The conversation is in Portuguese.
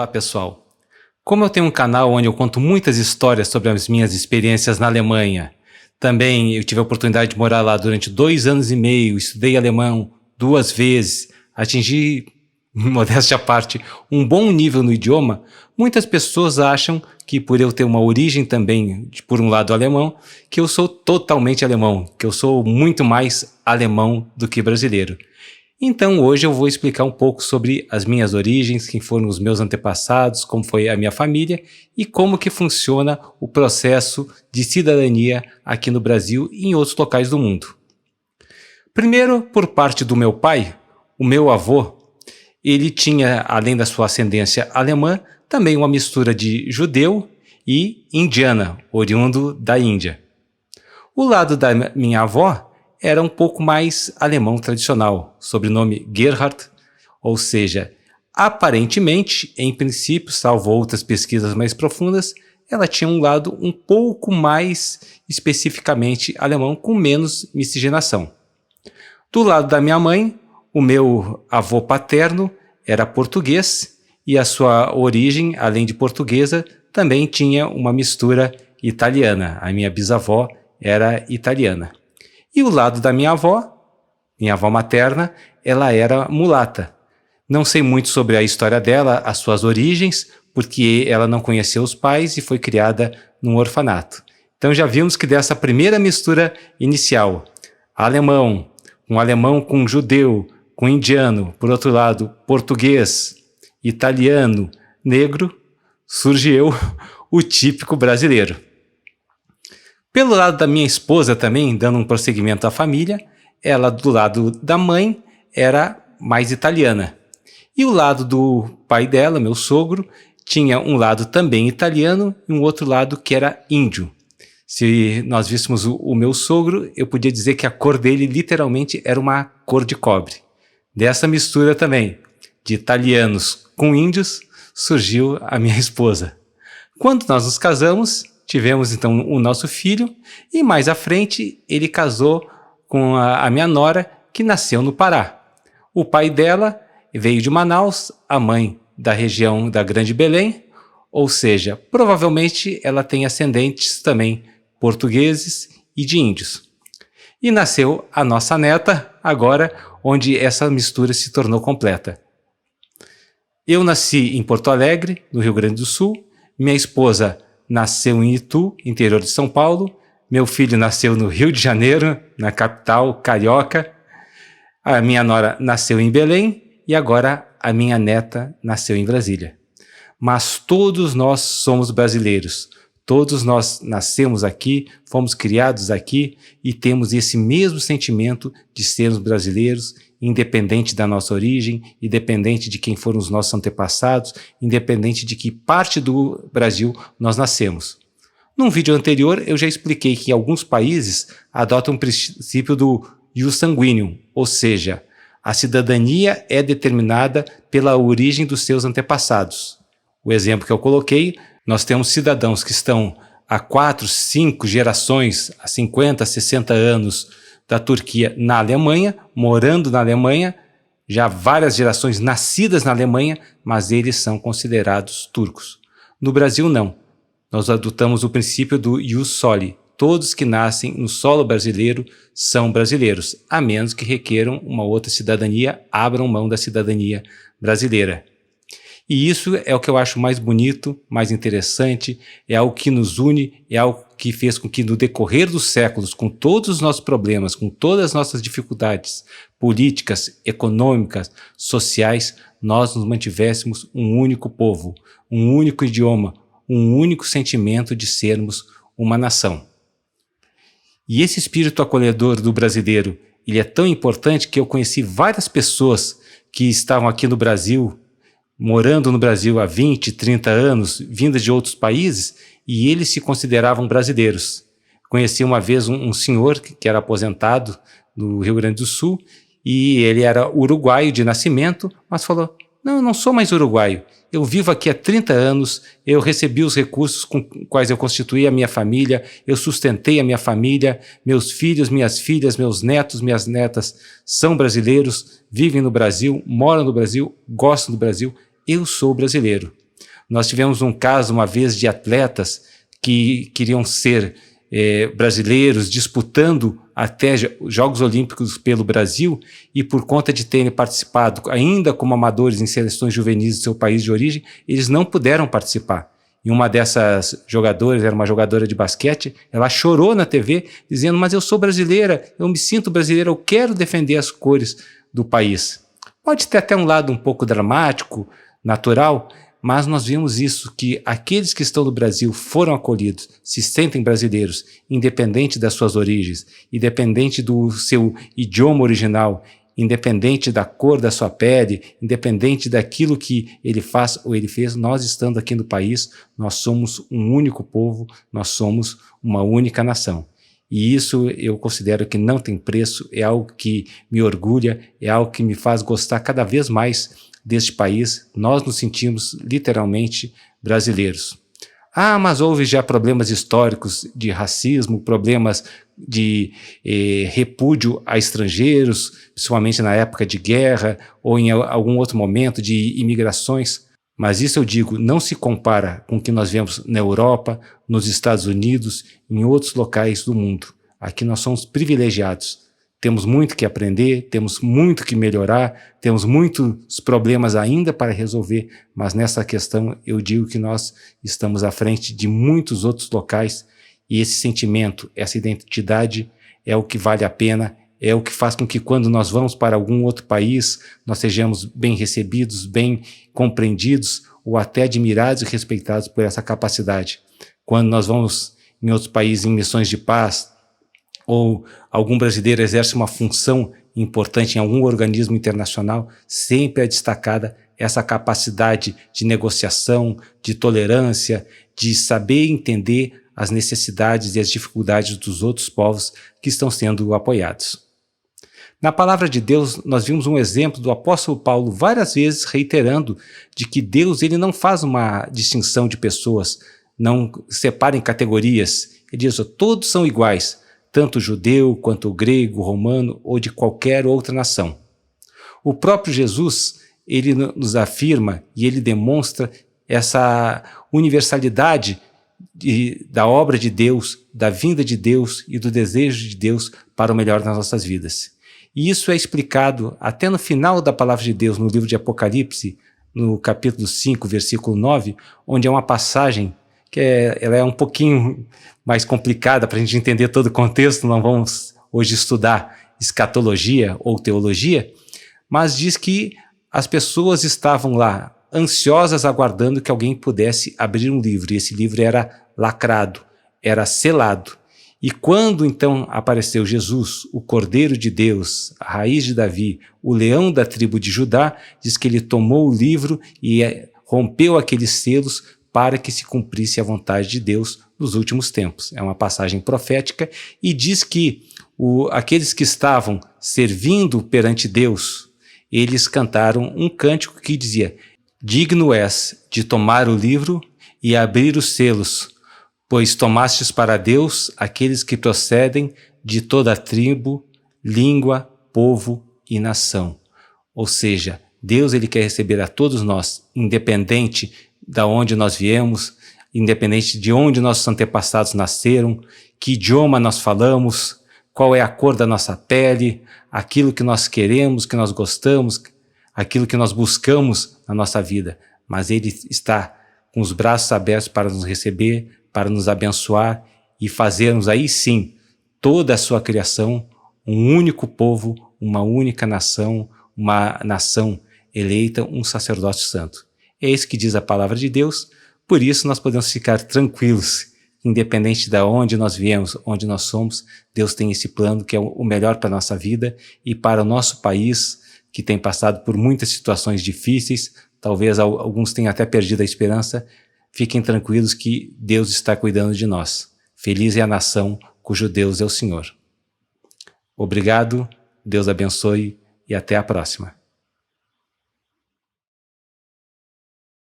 Olá pessoal, como eu tenho um canal onde eu conto muitas histórias sobre as minhas experiências na Alemanha, também eu tive a oportunidade de morar lá durante 2 anos e meio, estudei alemão 2 vezes, atingi, modéstia à parte, um bom nível no idioma. Muitas pessoas acham que por eu ter uma origem também, por um lado alemão, que eu sou totalmente alemão, que eu sou muito mais alemão do que brasileiro. Então hoje eu vou explicar um pouco sobre as minhas origens, quem foram os meus antepassados, como foi a minha família e como que funciona o processo de cidadania aqui no Brasil e em outros locais do mundo. Primeiro, por parte do meu pai, o meu avô, ele tinha, além da sua ascendência alemã, também uma mistura de judeu e indiana, oriundo da Índia. O lado da minha avó era um pouco mais alemão tradicional, sobrenome Gerhard, ou seja, aparentemente, em princípio, salvo outras pesquisas mais profundas, ela tinha um lado um pouco mais especificamente alemão, com menos miscigenação. Do lado da minha mãe, o meu avô paterno era português e a sua origem, além de portuguesa, também tinha uma mistura italiana. A minha bisavó era italiana. E o lado da minha avó materna, ela era mulata. Não sei muito sobre a história dela, as suas origens, porque ela não conheceu os pais e foi criada num orfanato. Então já vimos que dessa primeira mistura inicial, alemão com judeu, com indiano, por outro lado, português, italiano, negro, surgiu o típico brasileiro. Pelo lado da minha esposa também, dando um prosseguimento à família, ela do lado da mãe era mais italiana. E o lado do pai dela, meu sogro, tinha um lado também italiano e um outro lado que era índio. Se nós víssemos o meu sogro, eu podia dizer que a cor dele literalmente era uma cor de cobre. Dessa mistura também, de italianos com índios, surgiu a minha esposa. Quando nós nos casamos, tivemos então o nosso filho e mais à frente ele casou com a minha nora, que nasceu no Pará. O pai dela veio de Manaus, a mãe da região da Grande Belém, ou seja, provavelmente ela tem ascendentes também portugueses e de índios. E nasceu a nossa neta, agora onde essa mistura se tornou completa. Eu nasci em Porto Alegre, no Rio Grande do Sul, minha esposa nasceu em Itu, interior de São Paulo. Meu filho nasceu no Rio de Janeiro, na capital carioca. A minha nora nasceu em Belém e agora a minha neta nasceu em Brasília. Mas todos nós somos brasileiros. Todos nós nascemos aqui, fomos criados aqui e temos esse mesmo sentimento de sermos brasileiros, independente da nossa origem, independente de quem foram os nossos antepassados, independente de que parte do Brasil nós nascemos. Num vídeo anterior eu já expliquei que alguns países adotam o princípio do ius sanguineum, ou seja, a cidadania é determinada pela origem dos seus antepassados. O exemplo que eu coloquei, nós temos cidadãos que estão há 4, 5 gerações, há 50, 60 anos da Turquia na Alemanha, morando na Alemanha, já várias gerações nascidas na Alemanha, mas eles são considerados turcos. No Brasil não, nós adotamos o princípio do ius soli, todos que nascem no solo brasileiro são brasileiros, a menos que requeram uma outra cidadania, abram mão da cidadania brasileira. E isso é o que eu acho mais bonito, mais interessante, é algo que nos une, é algo que fez com que no decorrer dos séculos, com todos os nossos problemas, com todas as nossas dificuldades políticas, econômicas, sociais, nós nos mantivéssemos um único povo, um único idioma, um único sentimento de sermos uma nação. E esse espírito acolhedor do brasileiro, ele é tão importante que eu conheci várias pessoas que estavam aqui no Brasil, morando no Brasil há 20, 30 anos, vindas de outros países, e eles se consideravam brasileiros. Conheci uma vez um senhor que era aposentado no Rio Grande do Sul, e ele era uruguaio de nascimento, mas falou, não, eu não sou mais uruguaio, eu vivo aqui há 30 anos, eu recebi os recursos com quais eu constituí a minha família, eu sustentei a minha família, meus filhos, minhas filhas, meus netos, minhas netas são brasileiros, vivem no Brasil, moram no Brasil, gostam do Brasil, eu sou brasileiro. Nós tivemos um caso uma vez de atletas que queriam ser brasileiros, disputando até Jogos Olímpicos pelo Brasil, e por conta de terem participado ainda como amadores em seleções juvenis do seu país de origem, eles não puderam participar. E uma dessas jogadoras, era uma jogadora de basquete, ela chorou na TV dizendo: mas eu sou brasileira, eu me sinto brasileira, eu quero defender as cores do país. Pode ter até um lado um pouco dramático, natural, mas nós vimos isso, que aqueles que estão no Brasil foram acolhidos, se sentem brasileiros, independente das suas origens, independente do seu idioma original, independente da cor da sua pele, independente daquilo que ele faz ou ele fez. Nós estando aqui no país, nós somos um único povo, nós somos uma única nação. E isso eu considero que não tem preço, é algo que me orgulha, é algo que me faz gostar cada vez mais deste país. Nós nos sentimos literalmente brasileiros. Ah, mas houve já problemas históricos de racismo, problemas de repúdio a estrangeiros, principalmente na época de guerra ou em algum outro momento de imigrações. Mas isso eu digo, não se compara com o que nós vemos na Europa, nos Estados Unidos, em outros locais do mundo. Aqui nós somos privilegiados. Temos muito que aprender, temos muito que melhorar, temos muitos problemas ainda para resolver, mas nessa questão eu digo que nós estamos à frente de muitos outros locais, e esse sentimento, essa identidade é o que vale a pena, é o que faz com que quando nós vamos para algum outro país, nós sejamos bem recebidos, bem compreendidos, ou até admirados e respeitados por essa capacidade. Quando nós vamos em outros países em missões de paz, ou algum brasileiro exerce uma função importante em algum organismo internacional, sempre é destacada essa capacidade de negociação, de tolerância, de saber entender as necessidades e as dificuldades dos outros povos que estão sendo apoiados. Na palavra de Deus, nós vimos um exemplo do apóstolo Paulo várias vezes reiterando de que Deus ele não faz uma distinção de pessoas, não separa em categorias. Ele diz: todos são iguais, tanto o judeu quanto o grego, o romano ou de qualquer outra nação. O próprio Jesus, ele nos afirma e ele demonstra essa universalidade da obra de Deus, da vinda de Deus e do desejo de Deus para o melhor nas nossas vidas. E isso é explicado até no final da palavra de Deus, no livro de Apocalipse, no capítulo 5, versículo 9, onde é uma passagem que ela é um pouquinho mais complicada para a gente entender todo o contexto. Não vamos hoje estudar escatologia ou teologia, mas diz que as pessoas estavam lá ansiosas aguardando que alguém pudesse abrir um livro, e esse livro era lacrado, era selado. E quando então apareceu Jesus, o Cordeiro de Deus, a raiz de Davi, o leão da tribo de Judá, diz que ele tomou o livro e rompeu aqueles selos para que se cumprisse a vontade de Deus nos últimos tempos. É uma passagem profética e diz que aqueles que estavam servindo perante Deus, eles cantaram um cântico que dizia: digno és de tomar o livro e abrir os selos, pois tomastes para Deus aqueles que procedem de toda a tribo, língua, povo e nação. Ou seja, Deus ele quer receber a todos nós, independente da onde nós viemos, independente de onde nossos antepassados nasceram, que idioma nós falamos, qual é a cor da nossa pele, aquilo que nós queremos, que nós gostamos, aquilo que nós buscamos na nossa vida. Mas Ele está com os braços abertos para nos receber, para nos abençoar e fazermos aí sim toda a sua criação um único povo, uma única nação, uma nação eleita, um sacerdócio santo. É isso que diz a palavra de Deus, por isso nós podemos ficar tranquilos, independente de onde nós viemos, onde nós somos, Deus tem esse plano que é o melhor para a nossa vida e para o nosso país, que tem passado por muitas situações difíceis, talvez alguns tenham até perdido a esperança. Fiquem tranquilos que Deus está cuidando de nós. Feliz é a nação cujo Deus é o Senhor. Obrigado, Deus abençoe e até a próxima.